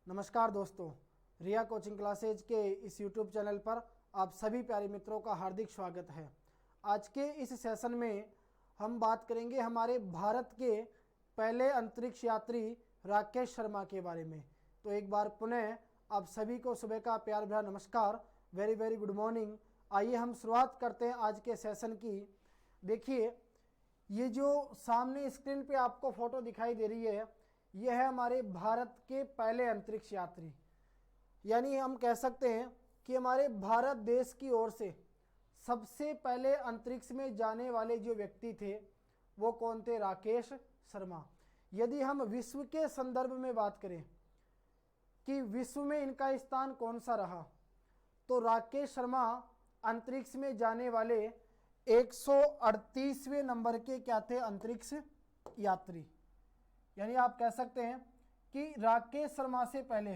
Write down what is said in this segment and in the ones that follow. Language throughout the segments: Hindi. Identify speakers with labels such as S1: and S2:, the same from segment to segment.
S1: नमस्कार दोस्तों, रिया कोचिंग क्लासेज के इस यूट्यूब चैनल पर आप सभी प्यारे मित्रों का हार्दिक स्वागत है। आज के इस सेशन में हम बात करेंगे हमारे भारत के पहले अंतरिक्ष यात्री राकेश शर्मा के बारे में। तो एक बार पुनः आप सभी को सुबह का प्यार भरा नमस्कार, वेरी वेरी गुड मॉर्निंग। आइए हम शुरुआत करते हैं आज के सेशन की। देखिए, ये जो सामने स्क्रीन पे आपको फोटो दिखाई दे रही है, यह है हमारे भारत के पहले अंतरिक्ष यात्री। यानी हम कह सकते हैं कि हमारे भारत देश की ओर से सबसे पहले अंतरिक्ष में जाने वाले जो व्यक्ति थे वो कौन थे? राकेश शर्मा। यदि हम विश्व के संदर्भ में बात करें कि विश्व में इनका स्थान कौन सा रहा, तो राकेश शर्मा अंतरिक्ष में जाने वाले 138वें नंबर के क्या थे? अंतरिक्ष यात्री। यानी आप कह सकते हैं कि राकेश शर्मा से पहले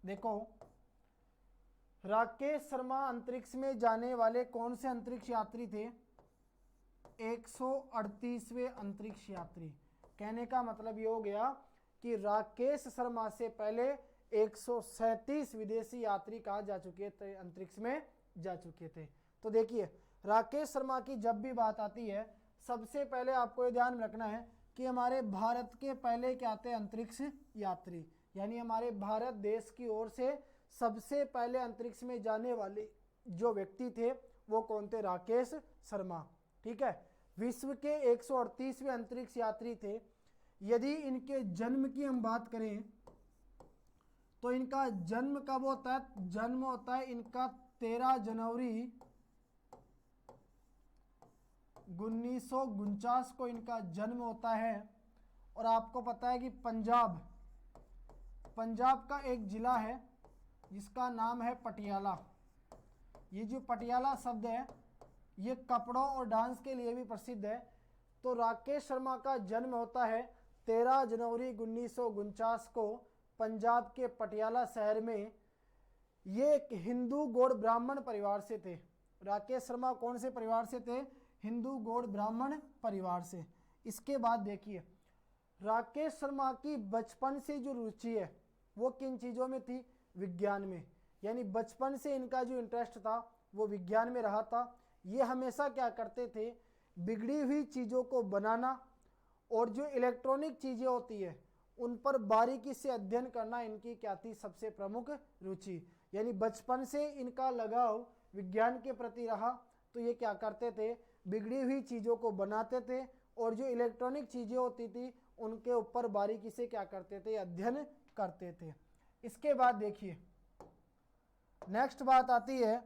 S1: देखो, राकेश शर्मा अंतरिक्ष में जाने वाले कौन से अंतरिक्ष यात्री थे? 138वें अंतरिक्ष यात्री। कहने का मतलब ये हो गया कि राकेश शर्मा से पहले 137 विदेशी यात्री कहाँ जा चुके थे? अंतरिक्ष में जा चुके थे। तो देखिए, राकेश शर्मा की जब भी बात आती है, सबसे पहले आपको ये ध्यान में रखना है कि हमारे भारत के पहले क्या थे? अंतरिक्ष यात्री। यानी हमारे भारत देश की ओर से सबसे पहले अंतरिक्ष में जाने वाले जो व्यक्ति थे वो कौन थे? राकेश शर्मा। ठीक है, विश्व के 138वें अंतरिक्ष यात्री थे। यदि इनके जन्म की हम बात करें तो इनका जन्म कब होता है? जन्म होता है इनका 13 जनवरी 1949 को इनका जन्म होता है। और आपको पता है कि पंजाब का एक जिला है जिसका नाम है पटियाला। ये जो पटियाला शब्द है ये कपड़ों और डांस के लिए भी प्रसिद्ध है। तो राकेश शर्मा का जन्म होता है 13 जनवरी 1949 को पंजाब के पटियाला शहर में। ये एक हिंदू गौड़ ब्राह्मण परिवार से थे। राकेश शर्मा कौन से परिवार से थे? हिंदू गौड़ ब्राह्मण परिवार से। इसके बाद देखिए, राकेश शर्मा की बचपन से जो रुचि है वो किन चीज़ों में थी? विज्ञान में। यानी बचपन से इनका जो इंटरेस्ट था वो विज्ञान में रहा था। ये हमेशा क्या करते थे? बिगड़ी हुई चीज़ों को बनाना और जो इलेक्ट्रॉनिक चीज़ें होती है उन पर बारीकी से अध्ययन करना इनकी क्या थी? सबसे प्रमुख रुचि। यानी बचपन से इनका लगाव विज्ञान के प्रति रहा। तो ये क्या करते थे? बिगड़ी हुई चीज़ों को बनाते थे और जो इलेक्ट्रॉनिक चीज़ें होती थी उनके ऊपर बारीकी से क्या करते थे? अध्ययन करते थे। इसके बाद देखिए, नेक्स्ट बात आती है,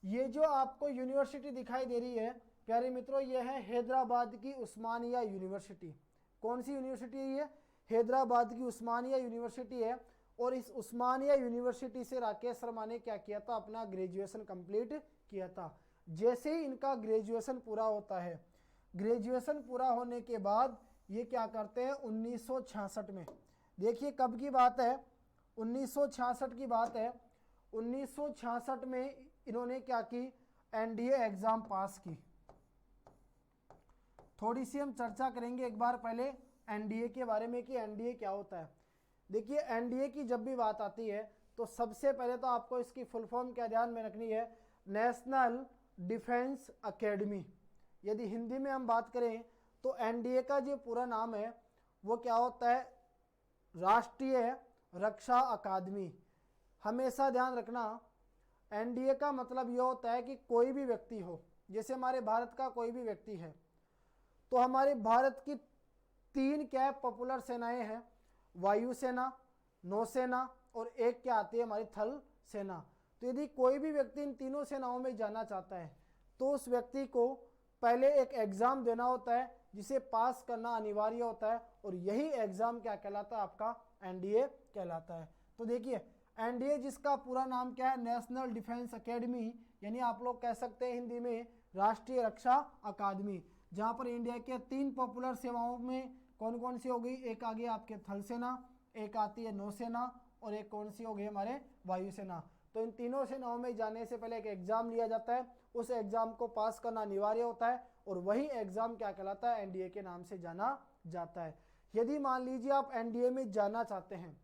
S1: ये जो आपको यूनिवर्सिटी दिखाई दे रही है प्यारे मित्रों, ये है हैदराबाद की उस्मानिया यूनिवर्सिटी। कौन सी यूनिवर्सिटी है ये? हैदराबाद की उस्मानिया यूनिवर्सिटी है। और इस उस्मानिया यूनिवर्सिटी से राकेश शर्मा ने क्या किया था? अपना ग्रेजुएशन कंप्लीट किया था। जैसे ही इनका ग्रेजुएशन पूरा होता है, ग्रेजुएशन पूरा होने के बाद ये क्या करते हैं? 1966 में, देखिए कब की बात है? 1966 की बात है। 1966 में इन्होंने क्या की? एनडीए एग्जाम पास की। थोड़ी सी हम चर्चा करेंगे एक बार पहले एनडीए के बारे में कि एनडीए क्या होता है। देखिए, एनडीए की जब भी बात आती है तो सबसे पहले तो आपको इसकी फुल फॉर्म क्या ध्यान में रखनी है? National defence academy. यदि हिंदी में हम बात करें तो एनडीए का जो पूरा नाम है वो क्या होता है? राष्ट्रीय रक्षा अकादमी। हमेशा ध्यान रखना, एनडीए का मतलब ये होता है कि कोई भी व्यक्ति हो, जैसे हमारे भारत का कोई भी व्यक्ति है, तो हमारे भारत की 3 क्या पॉपुलर सेनाएं हैं? वायुसेना, नौसेना और एक क्या आती है? हमारी थल सेना। तो यदि कोई भी व्यक्ति इन तीनों सेनाओं में जाना चाहता है तो उस व्यक्ति को पहले एक एग्ज़ाम देना होता है जिसे पास करना अनिवार्य होता है। और यही एग्ज़ाम क्या कहलाता है? आपका एनडीए कहलाता है। तो देखिए, एनडीए जिसका पूरा नाम क्या है? National defence academy. यानी आप लोग कह सकते हैं हिंदी में राष्ट्रीय रक्षा अकादमी, जहाँ पर इंडिया के 3 पॉपुलर सेवाओं में कौन कौन सी हो गई? एक आ गई आपके थल सेना, एक आती है नौसेना और एक कौन सी हो गई? हमारे वायुसेना। तो इन तीनों सेनाओं में जाने से पहले एक एग्ज़ाम लिया जाता है। उस एग्ज़ाम को पास करना अनिवार्य होता है और वही एग्ज़ाम क्या कहलाता है, एनडीए के नाम से जाना जाता है। यदि मान लीजिए आप एनडीए में जाना चाहते हैं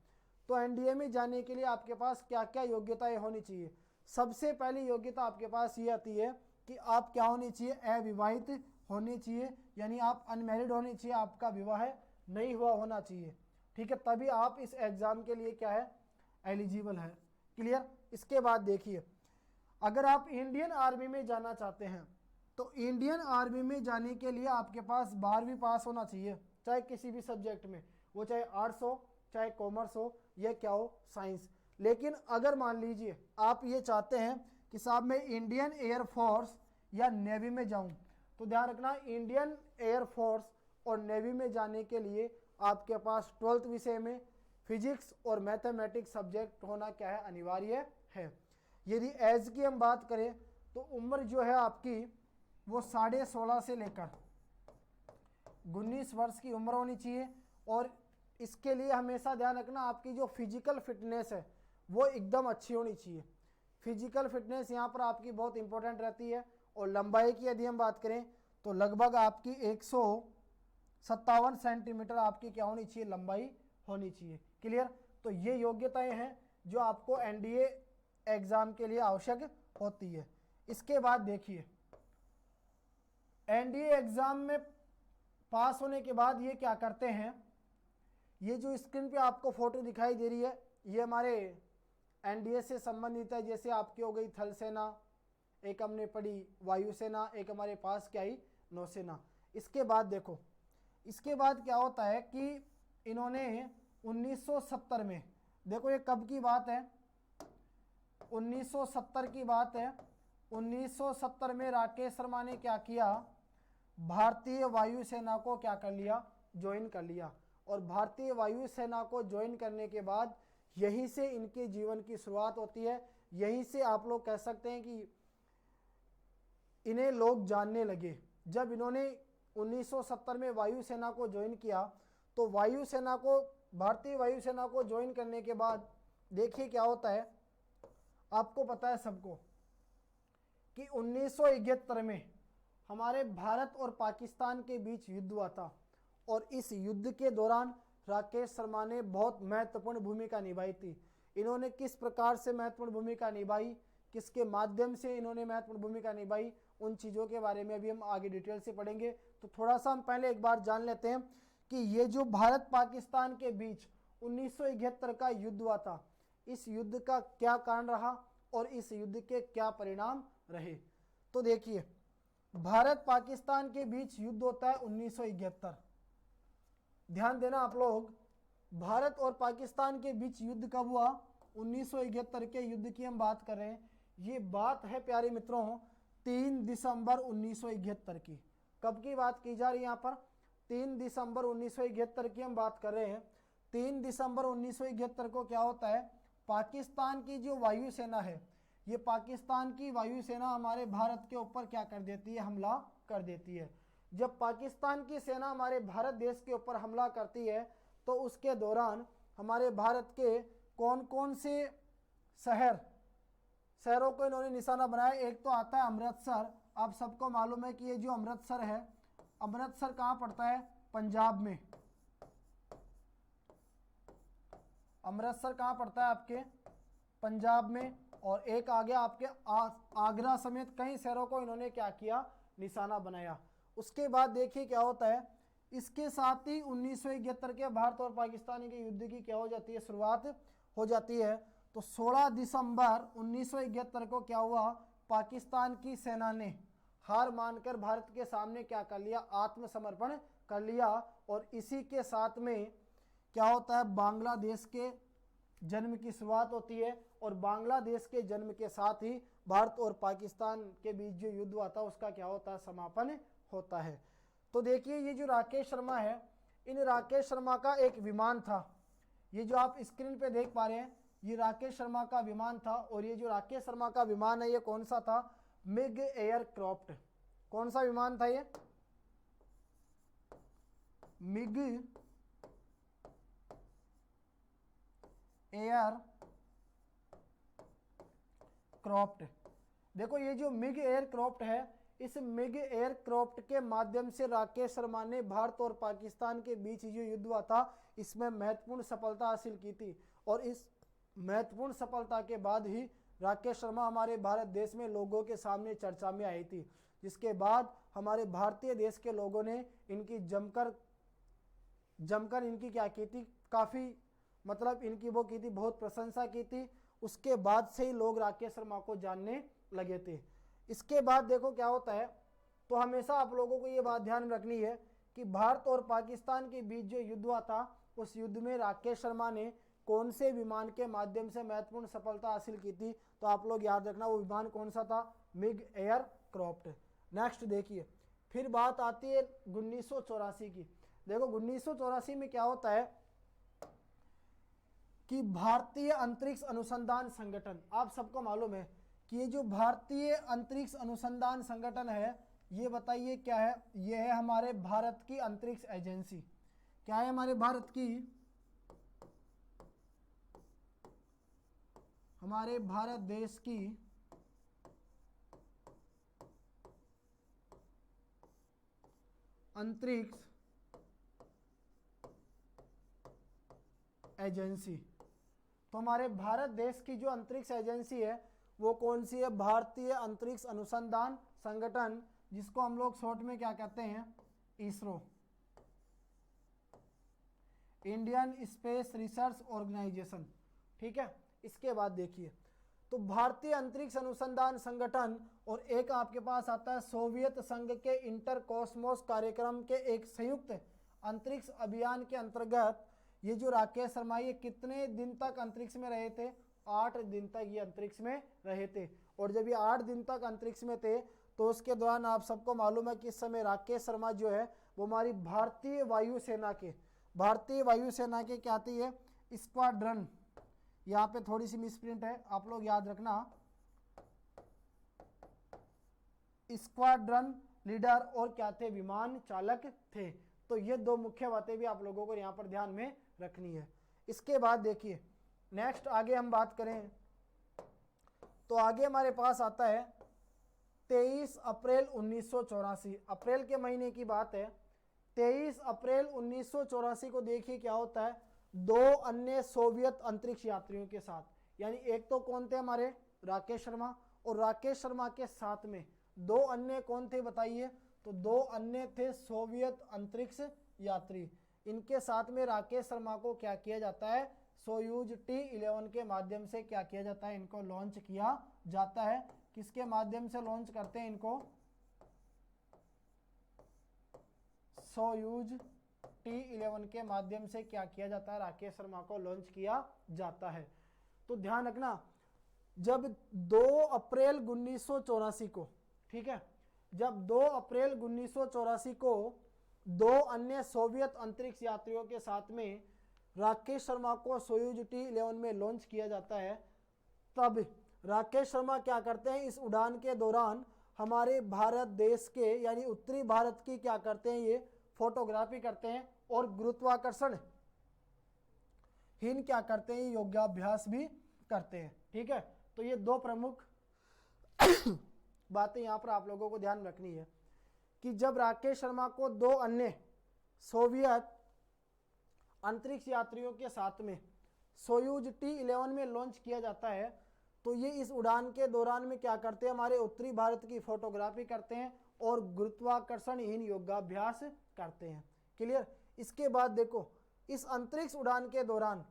S1: तो एनडीए में जाने के लिए आपके पास क्या क्या योग्यताएं होनी चाहिए। सबसे पहली योग्यता आपके पास ये आती है कि आप क्या होनी चाहिए, अविवाहित होनी चाहिए, यानी आप अनमैरिड होनी चाहिए, आपका विवाह नहीं हुआ होना चाहिए। ठीक है, तभी आप इस एग्ज़ाम के लिए क्या है, एलिजिबल है। क्लियर। इसके बाद देखिए, अगर आप इंडियन आर्मी में जाना चाहते हैं तो इंडियन आर्मी में जाने के लिए आपके पास 12वीं पास होना चाहिए, चाहे किसी भी सब्जेक्ट में, वो चाहे आर्ट्स हो, चाहे कॉमर्स हो, या क्या हो, साइंस। लेकिन अगर मान लीजिए आप ये चाहते हैं कि साहब मैं इंडियन एयरफोर्स या नेवी में जाऊं, तो ध्यान रखना इंडियन एयरफोर्स और नेवी में जाने के लिए आपके पास 12th विषय में फिजिक्स और मैथमेटिक्स सब्जेक्ट होना क्या है, अनिवार्य है। यदि एज की हम बात करें तो उम्र जो है आपकी वो 16.5 से लेकर 19 वर्ष की उम्र होनी चाहिए। और इसके लिए हमेशा ध्यान रखना आपकी जो फिजिकल फिटनेस है वो एकदम अच्छी होनी चाहिए। फिजिकल फिटनेस यहाँ पर आपकी बहुत इंपॉर्टेंट रहती है। और लंबाई की यदि हम बात करें तो लगभग आपकी 157 सेंटीमीटर आपकी क्या होनी चाहिए, लंबाई होनी चाहिए। क्लियर। तो ये योग्यताएं हैं जो आपको एनडीए एग्जाम के लिए आवश्यक होती है। इसके बाद देखिए, एनडीए एग्जाम में पास होने के बाद ये क्या करते हैं, ये जो स्क्रीन पे आपको फोटो दिखाई दे रही है ये हमारे एनडीए से संबंधित है। जैसे आपकी हो गई थल सेना, एक हमने पढ़ी वायुसेना, एक हमारे पास क्या आई, नौसेना। इसके बाद देखो, इसके बाद क्या होता है कि इन्होंने 1970 में, देखो ये कब की बात है, 1970 की बात है। 1970 में राकेश शर्मा ने क्या किया, भारतीय वायुसेना को क्या कर लिया, ज्वाइन कर लिया। और भारतीय वायुसेना को ज्वाइन करने के बाद यहीं से इनके जीवन की शुरुआत होती है। यहीं से आप लोग कह सकते हैं कि इन्हें लोग जानने लगे। जब इन्होंने 1970 में वायुसेना को ज्वाइन किया तो वायुसेना को, भारतीय वायुसेना को ज्वाइन करने के बाद देखिए क्या होता है, आपको पता है सबको कि 1971 में हमारे भारत और पाकिस्तान के बीच युद्ध हुआ था। और इस युद्ध के दौरान राकेश शर्मा ने बहुत महत्वपूर्ण भूमिका निभाई थी। इन्होंने किस प्रकार से महत्वपूर्ण भूमिका निभाई, किसके माध्यम से इन्होंने महत्वपूर्ण भूमिका निभाई, उन चीज़ों के बारे में भी हम आगे डिटेल से पढ़ेंगे। तो थोड़ा सा हम पहले एक बार जान लेते हैं कि ये जो भारत पाकिस्तान के बीच 1971 का युद्ध हुआ था, इस युद्ध का क्या कारण रहा और इस युद्ध के क्या परिणाम रहे। तो देखिए, भारत पाकिस्तान के बीच युद्ध होता है 1971। ध्यान देना आप लोग, भारत और पाकिस्तान के बीच युद्ध कब हुआ, 1971 के युद्ध की हम बात कर रहे हैं। ये बात है प्यारे मित्रों 3 दिसंबर 1971 की। कब की बात की जा रही है यहाँ पर, 3 दिसंबर 1971 की हम बात कर रहे हैं। 3 दिसंबर 1971 को क्या होता है, पाकिस्तान की जो वायुसेना है, ये पाकिस्तान की वायुसेना हमारे भारत के ऊपर क्या कर देती है, हमला कर देती है। जब पाकिस्तान की सेना हमारे भारत देश के ऊपर हमला करती है तो उसके दौरान हमारे भारत के कौन कौन से शहरों को इन्होंने निशाना बनाया। एक तो आता है अमृतसर। आप सबको मालूम है कि ये जो अमृतसर है, अमृतसर कहाँ पड़ता है, पंजाब में। अमृतसर कहाँ पड़ता है, आपके पंजाब में। और एक आ गया आपके आगरा समेत कई शहरों को इन्होंने क्या किया, निशाना बनाया। उसके बाद देखिए क्या होता है, इसके साथ ही 1971 के भारत और पाकिस्तान के युद्ध की क्या हो जाती है, शुरुआत हो जाती है। तो 16 दिसंबर 1971 को क्या हुआ, पाकिस्तान की सेना ने हार मानकर भारत के सामने क्या कर लिया, आत्मसमर्पण कर लिया। और इसी के साथ में क्या होता है, बांग्लादेश के जन्म की शुरुआत होती है। और बांग्लादेश के जन्म के साथ ही भारत और पाकिस्तान के बीच जो युद्ध हुआ था उसका क्या होता है, समापन होता है। तो देखिए, ये जो राकेश शर्मा है, इन राकेश शर्मा का एक विमान था। ये जो आप स्क्रीन पे देख पा रहे हैं ये राकेश शर्मा का विमान था। और ये जो राकेश शर्मा का विमान है ये कौन सा था, मिग एयरक्राफ्ट। कौन सा विमान था ये, मिग एयरक्राफ्ट। देखो ये जो मिग एयरक्राफ्ट है इस मिग एयरक्राफ्ट के माध्यम से राकेश शर्मा ने भारत और पाकिस्तान के बीच जो युद्ध हुआ था इसमें महत्वपूर्ण सफलता हासिल की थी। और इस महत्वपूर्ण सफलता के बाद ही राकेश शर्मा हमारे भारत देश में लोगों के सामने चर्चा में आई थी, जिसके बाद हमारे भारतीय देश के लोगों ने इनकी जमकर इनकी क्या की थी, काफ़ी मतलब इनकी वो की थी, बहुत प्रशंसा की थी। उसके बाद से ही लोग राकेश शर्मा को जानने लगे थे। इसके बाद देखो क्या होता है, तो हमेशा आप लोगों को ये बात ध्यान में रखनी है कि भारत और पाकिस्तान के बीच जो युद्ध हुआ था उस युद्ध में राकेश शर्मा ने कौन से विमान के माध्यम से महत्वपूर्ण सफलता हासिल की थी, तो आप लोग याद रखना वो विमान कौन सा था, मिग एयरक्राफ्ट। नेक्स्ट देखिए, फिर बात आती है 1984 की। देखो 1984 में क्या होता है कि भारतीय अंतरिक्ष अनुसंधान संगठन, आप सबको मालूम है कि ये जो भारतीय अंतरिक्ष अनुसंधान संगठन है, ये बताइए क्या है, ये है हमारे भारत की अंतरिक्ष एजेंसी। क्या है हमारे भारत की, हमारे भारत देश की अंतरिक्ष एजेंसी। तो हमारे भारत देश की जो अंतरिक्ष एजेंसी है वो कौन सी है, भारतीय अंतरिक्ष अनुसंधान संगठन, जिसको हम लोग शॉर्ट में क्या कहते हैं, ISRO, Indian space research organisation. ठीक है। इसके बाद देखिए, तो भारतीय अंतरिक्ष अनुसंधान संगठन और एक आपके पास आता है सोवियत संघ के इंटर कॉस्मोस कार्यक्रम के एक संयुक्त अंतरिक्ष अभियान के अंतर्गत ये जो राकेश शर्मा ये कितने दिन तक अंतरिक्ष में रहे थे, 8 दिन तक ये अंतरिक्ष में रहे थे। और जब ये 8 दिन तक अंतरिक्ष में थे तो उसके दौरान आप सबको मालूम है कि इस समय राकेश शर्मा जो है वो हमारी भारतीय वायुसेना के क्या आती है, स्क्वाड्रन, यहाँ पे थोड़ी सी मिसप्रिंट है, आप लोग याद रखना, स्क्वाड्रन लीडर और क्या थे, विमान चालक थे। तो ये दो मुख्य बातें भी आप लोगों को यहाँ पर ध्यान में रखनी है। इसके बाद देखिए नेक्स्ट आगे हम बात करें तो आगे हमारे पास आता है 23 अप्रैल 1984, अप्रैल के महीने की बात है। 23 अप्रैल 1984 को देखिए क्या होता है, 2 अन्य सोवियत अंतरिक्ष यात्रियों के साथ, यानी एक तो कौन थे हमारे राकेश शर्मा, और राकेश शर्मा के साथ में 2 अन्य कौन थे बताइए, तो 2 अन्य थे सोवियत अंतरिक्ष यात्री। इनके साथ में राकेश शर्मा को क्या किया जाता है, सोयूज T11 के माध्यम से क्या किया जाता है, इनको लॉन्च किया जाता है। किसके माध्यम से लॉन्च करते हैं इनको, सोयूज T11 के माध्यम से क्या किया जाता है, राकेश शर्मा को लॉन्च किया जाता है। तो ध्यान रखना, जब 2 अप्रैल 1984 को, ठीक है, जब 2 अप्रैल 1984 को 2 अन्य सोवियत अंतरिक्ष यात्रियों के साथ में राकेश शर्मा को सोयूज T11 में लॉन्च किया जाता है, तब राकेश शर्मा क्या करते हैं, इस उड़ान के दौरान हमारे भारत देश के यानी उत्तरी भारत की क्या करते हैं, ये फोटोग्राफी करते हैं और गुरुत्वाकर्षण हीन क्या करते हैं, योगाभ्यास भी करते हैं। ठीक है। तो ये 2 प्रमुख बातें यहाँ पर आप लोगों को ध्यान रखनी है कि जब राकेश शर्मा को 2 अन्य सोवियत अंतरिक्ष यात्रियों के साथ में सोयूज T11 में लॉन्च किया जाता है, तो ये इस उड़ान के दौरान में क्या करते हैं, हमारे उत्तरी भारत की फोटोग्राफी करते हैं और गुरुत्वाकर्षणहीन योगाभ्यास करते हैं। क्लियर। इसके बाद देखो इस अंतरिक्ष उड़ान के दौरान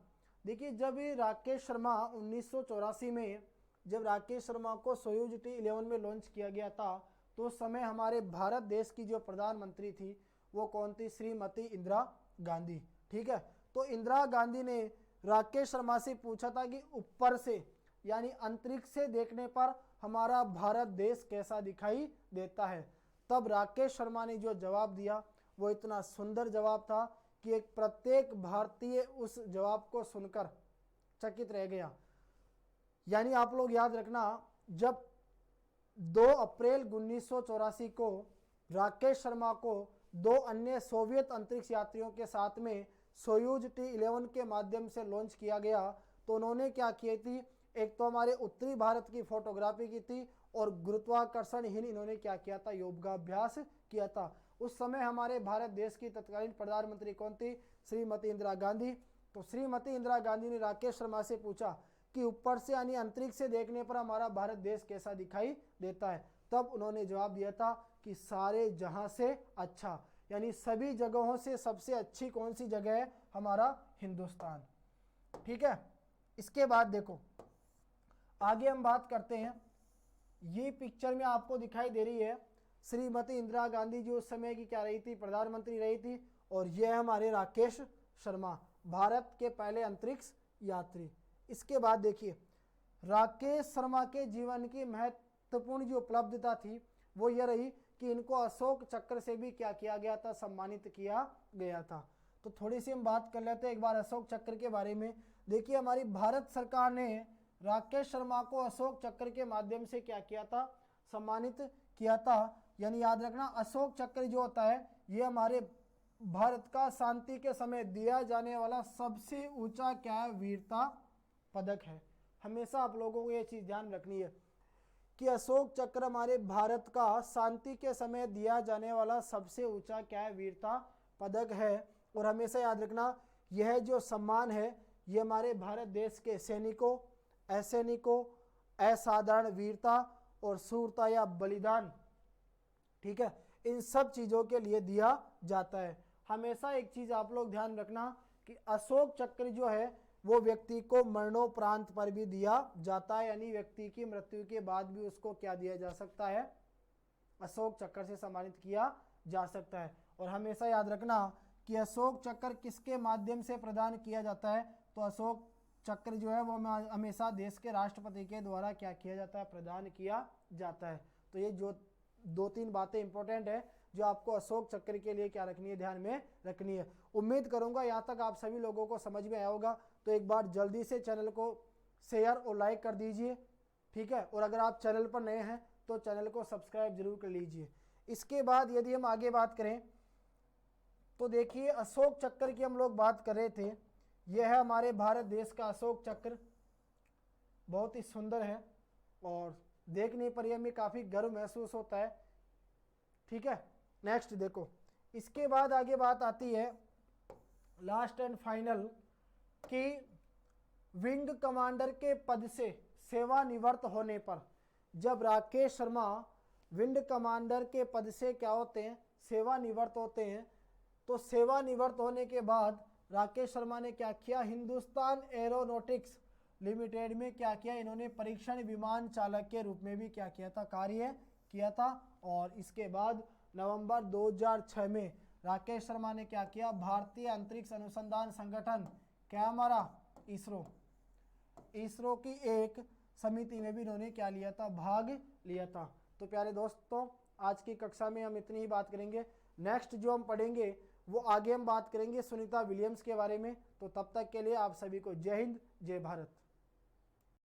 S1: देखिए, जब राकेश शर्मा 1984 में जब राकेश शर्मा को सोयूज T11 में लॉन्च किया गया था, तो उस समय हमारे भारत देश की जो प्रधानमंत्री थी वो कौन थी, श्रीमती इंदिरा गांधी। ठीक है। तो इंदिरा गांधी ने राकेश शर्मा से पूछा था कि ऊपर से यानी अंतरिक्ष से देखने पर हमारा भारत देश कैसा दिखाई देता है। तब राकेश शर्मा ने जो जवाब दिया वो इतना सुंदर जवाब था कि एक प्रत्येक भारतीय उस जवाब को सुनकर चकित रह गया। यानी आप लोग याद रखना, जब 2 अप्रैल 1984 को राकेश शर्मा को 2 अन्य सोवियत अंतरिक्ष यात्रियों के साथ में सोयूज T11 के माध्यम से लॉन्च किया गया, तो उन्होंने क्या की थी, एक तो हमारे उत्तरी भारत की फोटोग्राफी की थी और गुरुत्वाकर्षणहीन इन्होंने क्या किया था, योगाभ्यास किया था। उस समय हमारे भारत देश की तत्कालीन प्रधानमंत्री कौन थी, श्रीमती इंदिरा गांधी। तो श्रीमती इंदिरा गांधी ने राकेश शर्मा से पूछा कि ऊपर से यानी अंतरिक्ष से देखने पर हमारा भारत देश कैसा दिखाई देता है। तब उन्होंने जवाब दिया था कि सारे जहां से अच्छा, यानी सभी जगहों से सबसे अच्छी कौन सी जगह है, हमारा हिंदुस्तान। ठीक है, इसके बाद देखो आगे हम बात करते हैं। ये पिक्चर में आपको दिखाई दे रही है श्रीमती इंदिरा गांधी जो उस समय की क्या रही थी, प्रधानमंत्री रही थी, और यह हमारे राकेश शर्मा, भारत के पहले अंतरिक्ष यात्री। इसके बाद देखिए राकेश शर्मा के जीवन की महत्वपूर्ण जो उपलब्धता थी वो यह रही कि इनको अशोक चक्र से भी क्या किया गया था, सम्मानित किया गया था। तो थोड़ी सी हम बात कर लेते हैं एक बार अशोक चक्र के बारे में। देखिए हमारी भारत सरकार ने राकेश शर्मा को अशोक चक्र के माध्यम से क्या किया था, सम्मानित किया था। यानी याद रखना अशोक चक्र जो होता है ये हमारे भारत का शांति के समय दिया जाने वाला सबसे ऊंचा क्या है, वीरता पदक है। हमेशा आप लोगों को ये चीज ध्यान रखनी है कि अशोक चक्र हमारे भारत का शांति के समय दिया जाने वाला सबसे ऊंचा क्या है, वीरता पदक है। और हमेशा याद रखना यह जो सम्मान है ये हमारे भारत देश के सैनिकों, असैनिकों, असाधारण वीरता और शूरता या बलिदान, ठीक है, इन सब चीज़ों के लिए दिया जाता है। हमेशा एक चीज़ आप लोग ध्यान रखना कि अशोक चक्र जो है वो व्यक्ति को मरणोपरांत पर भी दिया जाता है, यानी व्यक्ति की मृत्यु के बाद भी उसको क्या दिया जा सकता है, अशोक चक्र से सम्मानित किया जा सकता है। और हमेशा याद रखना कि अशोक चक्र किसके माध्यम से प्रदान किया जाता है, तो अशोक चक्र जो है वो हमेशा देश के राष्ट्रपति के द्वारा क्या किया जाता है, प्रदान किया जाता है। तो ये जो 2-3 बातें इंपॉर्टेंट है जो आपको अशोक चक्र के लिए क्या रखनी है, ध्यान में रखनी है। उम्मीद करूंगा यहाँ तक आप सभी लोगों को समझ में आया होगा। तो एक बार जल्दी से चैनल को शेयर और लाइक कर दीजिए, ठीक है, और अगर आप चैनल पर नए हैं तो चैनल को सब्सक्राइब जरूर कर लीजिए। इसके बाद यदि हम आगे बात करें तो देखिए अशोक चक्र की हम लोग बात कर रहे थे, यह है हमारे भारत देश का अशोक चक्र, बहुत ही सुंदर है और देखने पर यह हमें काफ़ी गर्व महसूस होता है। ठीक है, नेक्स्ट देखो इसके बाद आगे बात आती है लास्ट एंड फाइनल कि विंग कमांडर के पद से सेवानिवृत्त होने पर, जब राकेश शर्मा विंग कमांडर के पद से क्या होते हैं, सेवानिवृत्त होते हैं, तो सेवानिवृत्त होने के बाद राकेश शर्मा ने क्या किया, हिंदुस्तान एरोनॉटिक्स लिमिटेड में क्या किया, इन्होंने परीक्षण विमान चालक के रूप में भी क्या किया था, कार्य किया था। और इसके बाद नवंबर 2006 में राकेश शर्मा ने क्या किया, भारतीय अंतरिक्ष अनुसंधान संगठन कैमरा इसरो की एक समिति में भी इन्होंने क्या लिया था, भाग लिया था। तो प्यारे दोस्तों आज की कक्षा में हम इतनी ही बात करेंगे। नेक्स्ट जो हम पढ़ेंगे वो आगे हम बात करेंगे सुनीता विलियम्स के बारे में। तो तब तक के लिए आप सभी को जय हिंद, जय भारत।